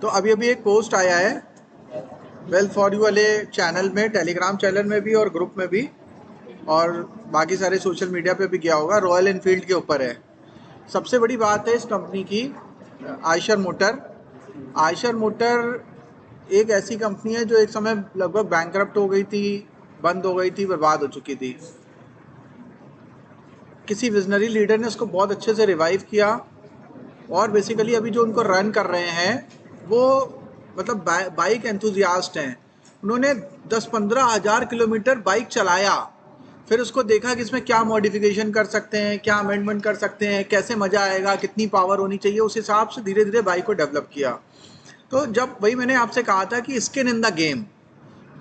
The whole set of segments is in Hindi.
तो अभी अभी एक पोस्ट आया है वेल्थ फॉर यू वाले चैनल में, टेलीग्राम चैनल में भी और ग्रुप में भी, और बाकी सारे सोशल मीडिया पे भी गया होगा। रॉयल एनफील्ड के ऊपर है। सबसे बड़ी बात है इस कंपनी की, आयशर मोटर। आयशर मोटर एक ऐसी कंपनी है जो एक समय लगभग बैंकरप्ट हो गई थी, बंद हो गई थी, बर्बाद हो चुकी थी। किसी विजनरी लीडर ने उसको बहुत अच्छे से रिवाइव किया, और बेसिकली अभी जो उनको रन कर रहे हैं वो मतलब बाइक एंथुजियास्ट हैं। उन्होंने 10-15 हज़ार किलोमीटर बाइक चलाया, फिर उसको देखा कि इसमें क्या मॉडिफिकेशन कर सकते हैं, क्या अमेंडमेंट कर सकते हैं, कैसे मज़ा आएगा, कितनी पावर होनी चाहिए, उस हिसाब से धीरे धीरे बाइक को डेवलप किया। तो जब वही मैंने आपसे कहा था कि स्किन इन द गेम,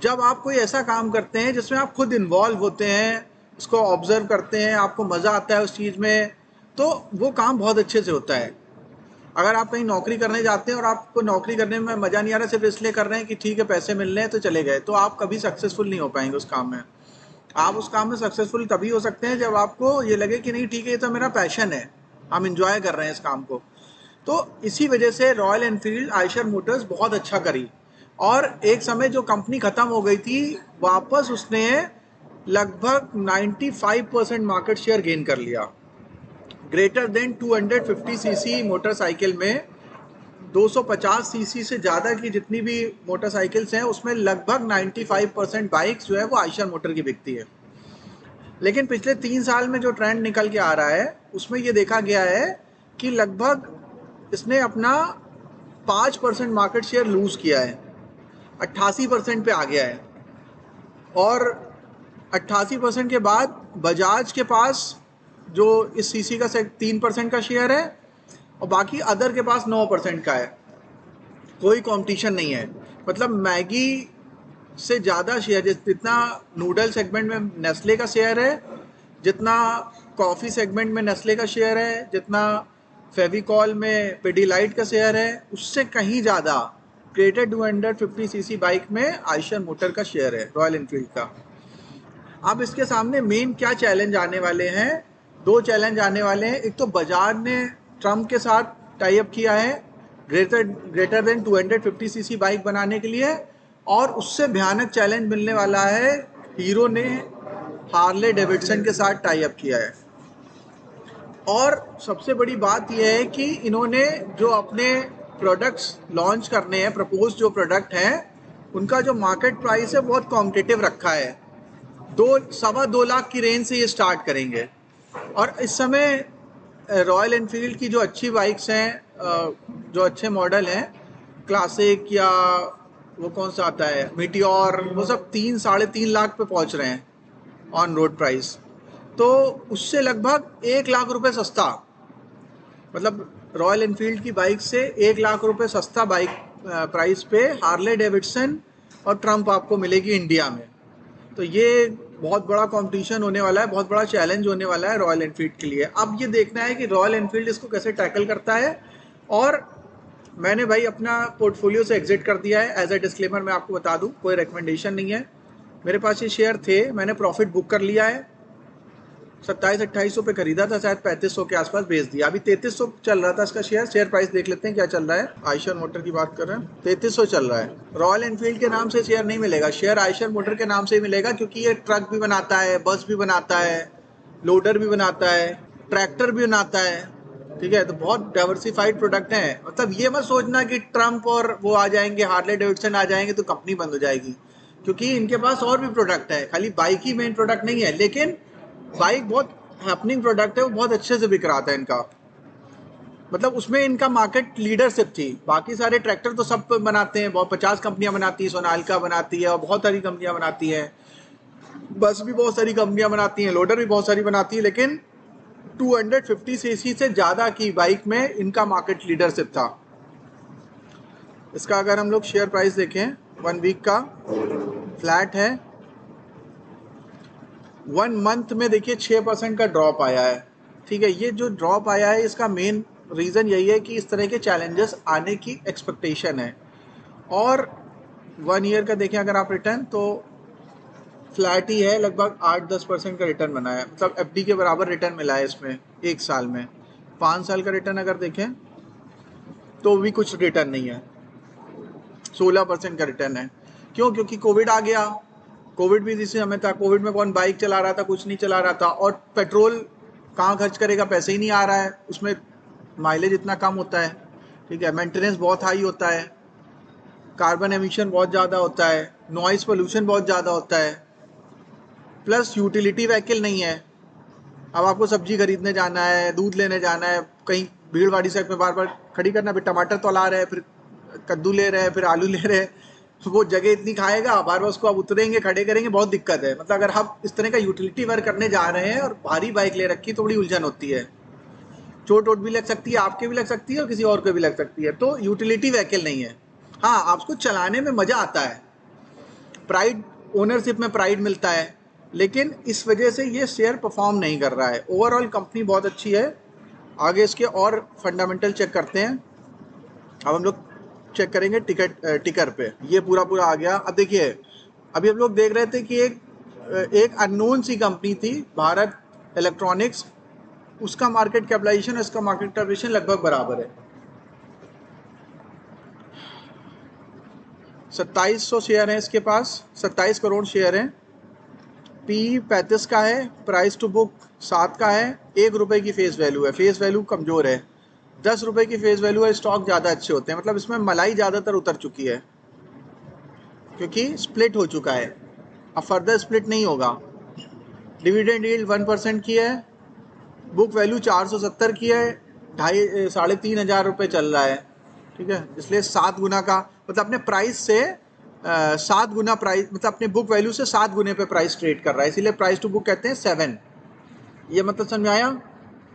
जब आप कोई ऐसा काम करते हैं जिसमें आप खुद इन्वॉल्व होते हैं, उसको ऑब्जर्व करते हैं, आपको मज़ा आता है उस चीज़ में, तो वो काम बहुत अच्छे से होता है। अगर आप कहीं नौकरी करने जाते हैं और आपको नौकरी करने में मज़ा नहीं आ रहा, सिर्फ इसलिए कर रहे हैं कि ठीक है पैसे मिल रहे हैं तो चले गए, तो आप कभी सक्सेसफुल नहीं हो पाएंगे उस काम में। आप उस काम में सक्सेसफुल तभी हो सकते हैं जब आपको ये लगे कि नहीं ठीक है, ये तो मेरा पैशन है, हम इंजॉय कर रहे हैं इस काम को। तो इसी वजह से रॉयल एनफील्ड आयशर मोटर्स बहुत अच्छा करी, और एक समय जो कंपनी ख़त्म हो गई थी, वापस उसने लगभग 95% मार्केट शेयर गेन कर लिया। ग्रेटर देन 250 सीसी मोटरसाइकिल में 250 सीसी से ज़्यादा की जितनी भी मोटरसाइकिल्स हैं उसमें लगभग 95% बाइक्स जो है वो आयशर मोटर की बिकती है। लेकिन पिछले 3 साल में जो ट्रेंड निकल के आ रहा है उसमें ये देखा गया है कि लगभग इसने अपना 5% मार्केट शेयर लूज़ किया है, 88% पे आ गया है। और 88% के बाद बजाज के पास जो इस सीसी का 3% का शेयर है, और बाकी अदर के पास 9% का है। कोई कंपटीशन नहीं है। मतलब मैगी से ज़्यादा शेयर, जितना नूडल सेगमेंट में नेस्ले का शेयर है, जितना कॉफ़ी सेगमेंट में नेस्ले का शेयर है, जितना फेविकॉल में पिडीलाइट का शेयर है, उससे कहीं ज़्यादा ग्रेटर 250 सीसी बाइक में आयशर मोटर का शेयर है, रॉयल एनफील्ड का। अब इसके सामने मेन क्या चैलेंज आने वाले हैं? 2 चैलेंज आने वाले हैं। एक तो बजाज ने ट्रम्प के साथ टाई अप किया है ग्रेटर देन 250 सीसी बाइक बनाने के लिए, और उससे भयानक चैलेंज मिलने वाला है, हीरो ने हार्ले डेविडसन के साथ टाई अप किया है। और सबसे बड़ी बात यह है कि इन्होंने जो अपने प्रोडक्ट्स लॉन्च करने हैं, प्रपोज जो प्रोडक्ट हैं, उनका जो मार्केट प्राइस है बहुत कॉम्पिटिटिव रखा है। 2-2.25 लाख की रेंज से ये स्टार्ट करेंगे। और इस समय रॉयल एनफील्ड की जो अच्छी बाइक्स हैं, जो अच्छे मॉडल हैं, क्लासिक या वो कौन सा आता है, मीटियोर, वो सब 3-3.5 लाख पे पहुंच रहे हैं ऑन रोड प्राइस। तो उससे लगभग 1 लाख रुपए सस्ता, मतलब रॉयल एनफील्ड की बाइक से 1 लाख रुपए सस्ता बाइक प्राइस पे हार्ले डेविडसन और ट्रम्प आपको मिलेगी इंडिया में। तो ये बहुत बड़ा कंपटीशन होने वाला है, बहुत बड़ा चैलेंज होने वाला है रॉयल एनफील्ड के लिए। अब ये देखना है कि रॉयल एनफील्ड इसको कैसे टैकल करता है। और मैंने भाई अपना पोर्टफोलियो से एग्जिट कर दिया है। एज ए डिस्क्लेमर मैं आपको बता दूं, कोई रिकमेंडेशन नहीं है। मेरे पास ये शेयर थे, मैंने प्रॉफिट बुक कर लिया है। 27-28 पे खरीदा था, शायद 3500 के आसपास बेच दिया। अभी 3300 चल रहा था इसका शेयर प्राइस देख लेते हैं क्या चल रहा है। आयशर मोटर की बात कर रहे हैं, 3300 चल रहा है। रॉयल एनफील्ड के नाम से शेयर नहीं मिलेगा, शेयर आयशर मोटर के नाम से ही मिलेगा, क्योंकि ये ट्रक भी बनाता है, बस भी बनाता है, लोडर भी बनाता है, ट्रैक्टर भी बनाता है। ठीक है, तो बहुत डाइवर्सिफाइड प्रोडक्ट है। मतलब ये मत सोचना कि ट्रम्प और वो आ जाएंगे, हार्ले डेविडसन आ जाएंगे तो कंपनी बंद हो जाएगी, क्योंकि इनके पास और भी प्रोडक्ट है, खाली बाइक ही मेन प्रोडक्ट नहीं है। लेकिन बाइक बहुत हैपनिंग प्रोडक्ट है, वो बहुत अच्छे से बिक रहा था इनका। मतलब उसमें इनका मार्केट लीडरशिप थी। बाकी सारे ट्रैक्टर तो सब बनाते हैं, बहुत 50 कंपनियां बनाती है, सोनालिका बनाती है और बहुत सारी कंपनियां बनाती हैं, बस भी बहुत सारी कंपनियां बनाती हैं, लोडर भी बहुत सारी बनाती है, लेकिन 250 सीसी से ज़्यादा की बाइक में इनका मार्केट लीडरशिप था। इसका अगर हम लोग शेयर प्राइस देखें 1 वीक का, फ्लैट है। 1 मंथ में देखिए 6% का ड्रॉप आया है। ठीक है, ये जो ड्रॉप आया है इसका मेन रीज़न यही है कि इस तरह के चैलेंजेस आने की एक्सपेक्टेशन है। और 1 ईयर का देखें अगर आप रिटर्न, तो फ्लैट ही है, लगभग 8-10% का रिटर्न बना है। मतलब एफडी के बराबर रिटर्न मिला है इसमें 1 साल में। 5 साल का रिटर्न अगर देखें तो भी कुछ रिटर्न नहीं है। 16% का रिटर्न है। क्यों? क्योंकि कोविड आ गया, कोविड भी इसी समय था। कोविड में कौन बाइक चला रहा था, कुछ नहीं चला रहा था, और पेट्रोल कहाँ खर्च करेगा, पैसे ही नहीं आ रहा है, उसमें माइलेज इतना कम होता है, ठीक है, मेंटेनेंस बहुत हाई होता है, कार्बन एमिशन बहुत ज़्यादा होता है, नॉइज़ पोल्यूशन बहुत ज़्यादा होता है, प्लस यूटिलिटी व्हीकल नहीं है। अब आपको सब्जी खरीदने जाना है, दूध लेने जाना है, कहीं भीड़ भाड़ी सड़क में बार बार खड़ी करना, फिर टमाटर तो ला रहे हैं, फिर कद्दू ले रहे हैं, फिर आलू ले रहे हैं, वो जगह इतनी खाएगा, बार बार उसको आप उतरेंगे, खड़े करेंगे, बहुत दिक्कत है। मतलब अगर हम इस तरह का यूटिलिटी वर्क करने जा रहे हैं और भारी बाइक ले रखी, तो बड़ी उलझन होती है, चोट वोट भी लग सकती है, आपके भी लग सकती है और किसी और को भी लग सकती है। तो यूटिलिटी व्हीकल नहीं है। हाँ, आपको चलाने में मज़ा आता है, प्राइड, ओनरशिप में प्राइड मिलता है, लेकिन इस वजह से ये शेयर परफॉर्म नहीं कर रहा है। ओवरऑल कंपनी बहुत अच्छी है। आगे इसके और फंडामेंटल चेक करते हैं। अब हम लोग चेक करेंगे टिकर पे। ये पूरा पूरा आ गया। अब देखिए, अभी हम लोग देख रहे थे कि एक अननोन सी कंपनी थी, भारत इलेक्ट्रॉनिक्स, उसका मार्केट कैपिटलाइजेशन, इसका मार्केट कैपिटलाइजेशन लगभग बराबर है। 2700 शेयर हैं इसके पास, 27 करोड़ शेयर हैं। पी 35 का है, प्राइस टू बुक 7 का है, 1 रुपये की फेस वैल्यू है, फेस वैल्यू कमज़ोर है। 10 रुपये की फेस वैल्यू है, स्टॉक ज़्यादा अच्छे होते हैं। मतलब इसमें मलाई ज़्यादातर उतर चुकी है, क्योंकि स्प्लिट हो चुका है, अब फर्दर स्प्लिट नहीं होगा। डिविडेंड यील्ड 1% की है, बुक वैल्यू 470 की है, 3,500 रुपये चल रहा है, ठीक है। इसलिए 7 गुना का, मतलब अपने प्राइस से 7 गुना प्राइस, मतलब अपने बुक वैल्यू से 7 गुने पे प्राइस ट्रेड कर रहा है, इसीलिए प्राइस टू बुक कहते हैं 7। ये मतलब समझ में आया?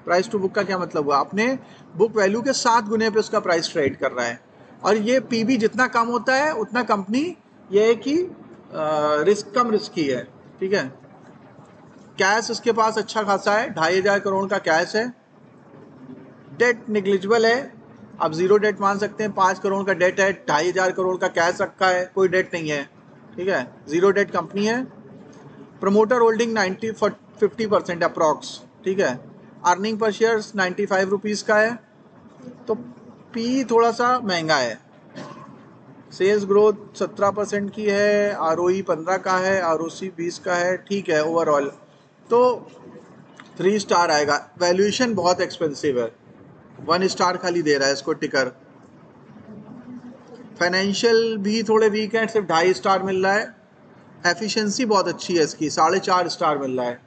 प्राइस टू बुक का क्या मतलब हुआ? अपने बुक वैल्यू के 7 गुने पे उसका प्राइस ट्रेड कर रहा है। और ये पीबी जितना कम होता है उतना कंपनी ये है कि कम रिस्की है, ठीक है। कैश इसके पास अच्छा खासा है, 2,500 करोड़ का कैश है। डेट निग्लिजिबल है, आप जीरो डेट मान सकते हैं। 5 करोड़ का डेट है, 2,500 करोड़ का कैश रखा है, कोई डेट नहीं है, ठीक है, जीरो डेट कंपनी है। प्रमोटर होल्डिंग 50% अप्रॉक्स, ठीक है। अर्निंग पर शेयर 95 रुपीज़ का है, तो पी थोड़ा सा महंगा है। सेल्स ग्रोथ 17% की है, आरओई 15 का है, आरओसी 20 का है, ठीक है। ओवरऑल तो 3 स्टार आएगा। वैल्यूएशन बहुत एक्सपेंसिव है, 1 स्टार खाली दे रहा है इसको टिकर। फाइनेंशियल भी थोड़े वीक हैं, सिर्फ 2.5 स्टार मिल रहा है। एफिशिएंसी बहुत अच्छी है इसकी, 4.5 स्टार मिल रहा है,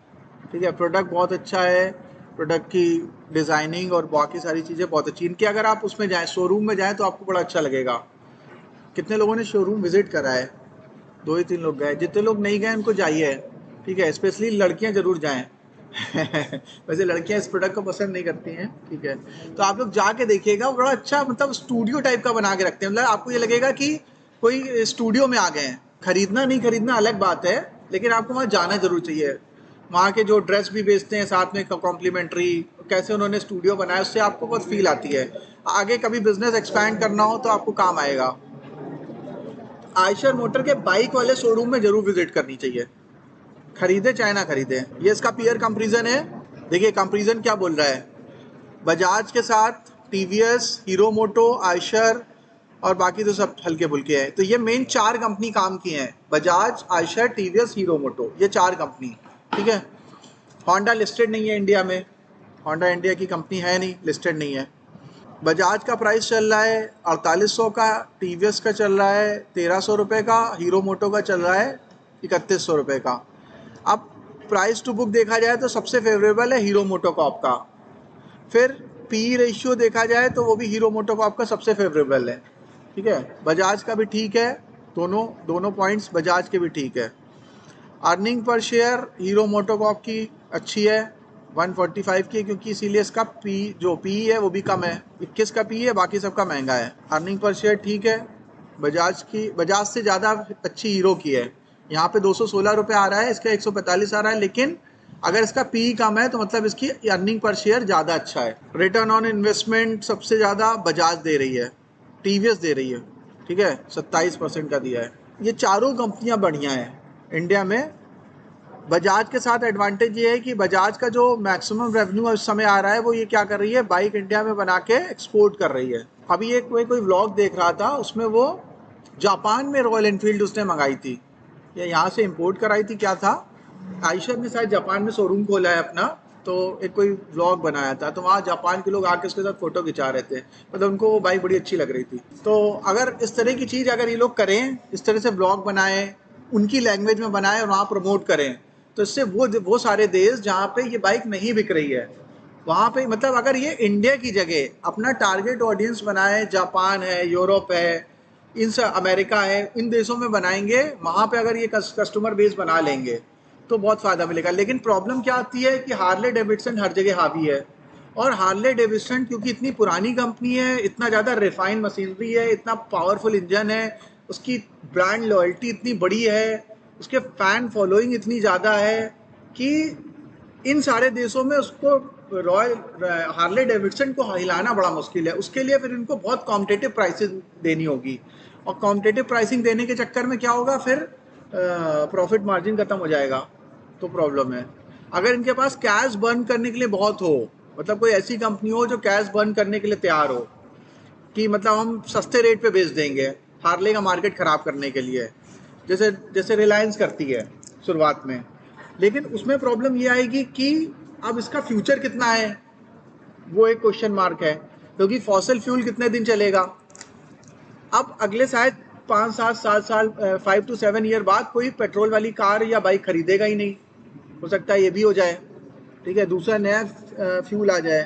ठीक है। प्रोडक्ट बहुत अच्छा है, प्रोडक्ट की डिज़ाइनिंग और बाकी सारी चीज़ें बहुत अच्छी इनकी। अगर आप उसमें जाएँ, शोरूम में जाएँ, तो आपको बड़ा अच्छा लगेगा। कितने लोगों ने शोरूम विजिट करा है? 2 ही 3 लोग गए। जितने लोग नहीं गए उनको जाइए, ठीक है, स्पेशली लड़कियां ज़रूर जाएं। वैसे लड़कियां इस प्रोडक्ट को पसंद नहीं करती हैं, ठीक है। तो आप लोग जाके देखिएगा, बड़ा अच्छा, मतलब स्टूडियो टाइप का बना के रखते हैं। मतलब आपको ये लगेगा कि कोई स्टूडियो में आ गए हैं। खरीदना नहीं खरीदना अलग बात है, लेकिन आपको वहाँ जाना जरूर चाहिए। वहाँ के जो ड्रेस भी बेचते हैं साथ में कॉम्प्लीमेंट्री, कैसे उन्होंने स्टूडियो बनाया, उससे आपको बहुत फील आती है। आगे कभी बिजनेस एक्सपैंड करना हो तो आपको काम आएगा। आयशर मोटर के बाइक वाले शोरूम में जरूर विजिट करनी चाहिए, खरीदे चाहे ना खरीदे। ये इसका पीयर कंपैरिजन है। देखिए कंपैरिजन क्या बोल रहा है, बजाज के साथ टीवीएस, हीरो मोटो, आयशर और बाकी तो सब हल्के फुल्के हैं। तो ये मेन 4 कंपनी काम की हैं, बजाज, आयशर, टीवीएस, हीरो मोटो, ये 4 कंपनी, ठीक है। होंडा लिस्टेड नहीं है इंडिया में, होंडा इंडिया की कंपनी है नहीं, लिस्टेड नहीं है। बजाज का प्राइस चल रहा है 4800 का, टीवीएस का चल रहा है 1300 रुपये का, हीरो मोटो का चल रहा है 3100 रुपये का। अब प्राइस टू बुक देखा जाए तो सबसे फेवरेबल है हीरो मोटोकॉर्प का। फिर पी रेशियो देखा जाए तो वो भी हीरो मोटोकॉर्प का सबसे फेवरेबल है, ठीक है। बजाज का भी ठीक है, दोनों दोनों पॉइंट्स बजाज के भी ठीक है। Earning per share hero MotoCorp की अच्छी है, 145 की है, क्योंकि इसीलिए इसका पी जो पी है वो भी कम है, 21 का पी है, बाकी सबका महंगा है। अर्निंग पर शेयर ठीक है, बजाज से ज़्यादा अच्छी हीरो की है। यहाँ पे 216 रुपये आ रहा है, इसका 145 आ रहा है, लेकिन अगर इसका पी कम है तो मतलब इसकी अर्निंग पर शेयर ज़्यादा अच्छा है। रिटर्न ऑन इन्वेस्टमेंट सबसे ज़्यादा बजाज दे रही है, टीवीएस दे रही है, ठीक है, 27% का दिया है। ये चारों कंपनियां बढ़िया हैं इंडिया में। बजाज के साथ एडवांटेज ये है कि बजाज का जो मैक्सिमम रेवेन्यू इस समय आ रहा है वो ये क्या कर रही है, बाइक इंडिया में बना के एक्सपोर्ट कर रही है। अभी एक कोई व्लॉग देख रहा था, उसमें वो जापान में रॉयल एनफील्ड उसने मंगाई थी, या यहाँ से इंपोर्ट कराई थी, क्या था, आयशर ने शायद जापान में शोरूम खोला है अपना, तो एक कोई व्लॉग बनाया था, तो वहाँ जापान के लोग आके उसके साथ फोटो खिंचा रहे थे, मतलब उनको वो बाइक बड़ी अच्छी लग रही थी। तो अगर इस तरह की चीज़ अगर ये लोग करें, इस तरह से ब्लॉग बनाएं, उनकी लैंग्वेज में बनाएं और वहाँ प्रमोट करें, तो इससे वो सारे देश जहाँ पे ये बाइक नहीं बिक रही है वहाँ पे, मतलब अगर ये इंडिया की जगह अपना टारगेट ऑडियंस बनाए, जापान है, यूरोप है, इन सब, अमेरिका है, इन देशों में बनाएंगे, वहाँ पे अगर ये कस्टमर बेस बना लेंगे तो बहुत फ़ायदा मिलेगा। लेकिन प्रॉब्लम क्या आती है कि हार्ले डेविडसन हर जगह हावी है, और हार्ले डेविडसन क्योंकि इतनी पुरानी कंपनी है, इतना ज़्यादा रिफाइन मशीनरी है, इतना पावरफुल इंजन है, उसकी ब्रांड लॉयल्टी इतनी बड़ी है, उसके फैन फॉलोइंग इतनी ज़्यादा है कि इन सारे देशों में उसको रॉयल हार्ले डेविडसन को हिलाना बड़ा मुश्किल है। उसके लिए फिर इनको बहुत कॉम्पिटिटिव प्राइसेस देनी होगी, और कॉम्पिटिटिव प्राइसिंग देने के चक्कर में क्या होगा, फिर प्रॉफिट मार्जिन खत्म हो जाएगा, तो प्रॉब्लम है। अगर इनके पास कैश बर्न करने के लिए बहुत हो, मतलब कोई ऐसी कंपनी हो जो कैश बर्न करने के लिए तैयार हो कि मतलब हम सस्ते रेट पे बेच देंगे हार्ले का मार्केट ख़राब करने के लिए, जैसे जैसे रिलायंस करती है शुरुआत में, लेकिन उसमें प्रॉब्लम ये आएगी कि अब इसका फ्यूचर कितना है, वो एक क्वेश्चन मार्क है, क्योंकि फॉसिल फ्यूल कितने दिन चलेगा। अब अगले शायद 5 7 7 साल 5 to 7 ईयर बाद कोई पेट्रोल वाली कार या बाइक खरीदेगा ही नहीं, हो सकता है ये भी हो जाए, ठीक है, दूसरा नया फ्यूल आ जाए,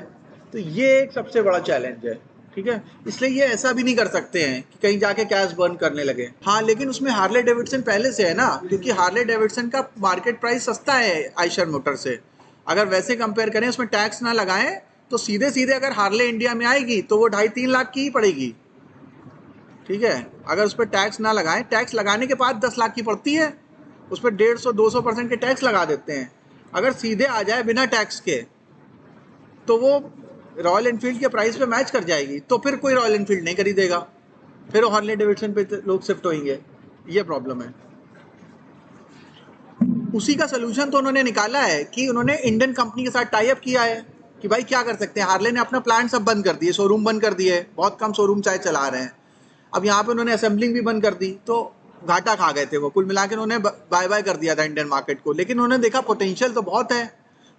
तो ये एक सबसे बड़ा चैलेंज है, ठीक है। इसलिए ये ऐसा भी नहीं कर सकते हैं कि कहीं जाके कैश बर्न करने लगे। हाँ, लेकिन उसमें हार्ले डेविडसन पहले से है ना, क्योंकि हार्ले डेविडसन का मार्केट प्राइस सस्ता है आइशर मोटर से। अगर वैसे कंपेयर करें, उसमें टैक्स ना लगाएं, तो सीधे सीधे अगर हार्ले इंडिया में आएगी तो वो 2.5 3 लाख की ही पड़ेगी, ठीक है। अगर उस पर टैक्स ना लगाएं, टैक्स लगाने के बाद 10 लाख की पड़ती है, उस पर 150 200% के टैक्स लगा देते हैं। अगर सीधे आ जाए बिना टैक्स के तो वो रॉयल एनफील्ड के प्राइस पे मैच कर जाएगी, तो फिर कोई रॉयल एनफील्ड नहीं खरीदेगा, फिर हार्ले डेविडसन पे लोग शिफ्ट होंगे, ये प्रॉब्लम है। उसी का सोल्यूशन तो उन्होंने निकाला है कि उन्होंने इंडियन कंपनी के साथ टाई अप किया है कि भाई क्या कर सकते हैं, हार्ले ने अपना प्लांट सब बंद कर दिए, शोरूम बंद कर दिए, बहुत कम शोरूम चाहे चला रहे हैं, अब यहाँ पे उन्होंने असेंबलिंग भी बंद कर दी, तो घाटा खा गए थे वो, कुल मिला के उन्होंने बाय बाय कर दिया था इंडियन मार्केट को। लेकिन उन्होंने देखा पोटेंशियल तो बहुत है,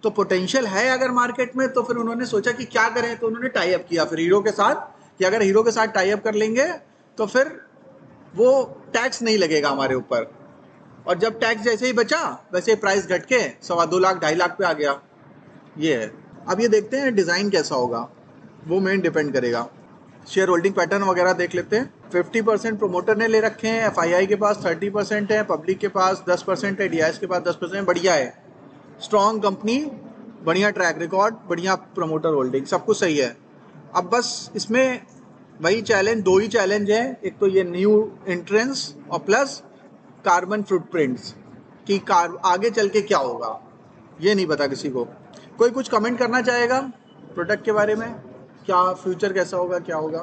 तो पोटेंशियल है अगर मार्केट में, तो फिर उन्होंने सोचा कि क्या करें, तो उन्होंने टाई अप किया फिर हीरो के साथ, कि अगर हीरो के साथ टाई अप कर लेंगे तो फिर वो टैक्स नहीं लगेगा हमारे ऊपर, और जब टैक्स जैसे ही बचा वैसे प्राइस घट के 2.25 लाख 2.5 लाख पे आ गया, ये है। अब ये देखते हैं डिज़ाइन कैसा होगा, वो मेन डिपेंड करेगा। शेयर होल्डिंग पैटर्न वगैरह देख लेते हैं। 50% प्रोमोटर ने ले रखे हैं, एफआईआई के पास 30% है, पब्लिक के पास 10% है, डीआईएस के पास 10%, बढ़िया है, स्ट्रॉन्ग कंपनी, बढ़िया ट्रैक रिकॉर्ड, बढ़िया प्रोमोटर होल्डिंग, सब कुछ सही है। अब बस इसमें वही चैलेंज, दो ही चैलेंज है, एक तो ये न्यू एंट्रेंस और प्लस कार्बन फुटप्रिंट्स, कि कार आगे चल के क्या होगा ये नहीं पता किसी को। कोई कुछ कमेंट करना चाहेगा प्रोडक्ट के बारे में, क्या फ्यूचर कैसा होगा, क्या होगा?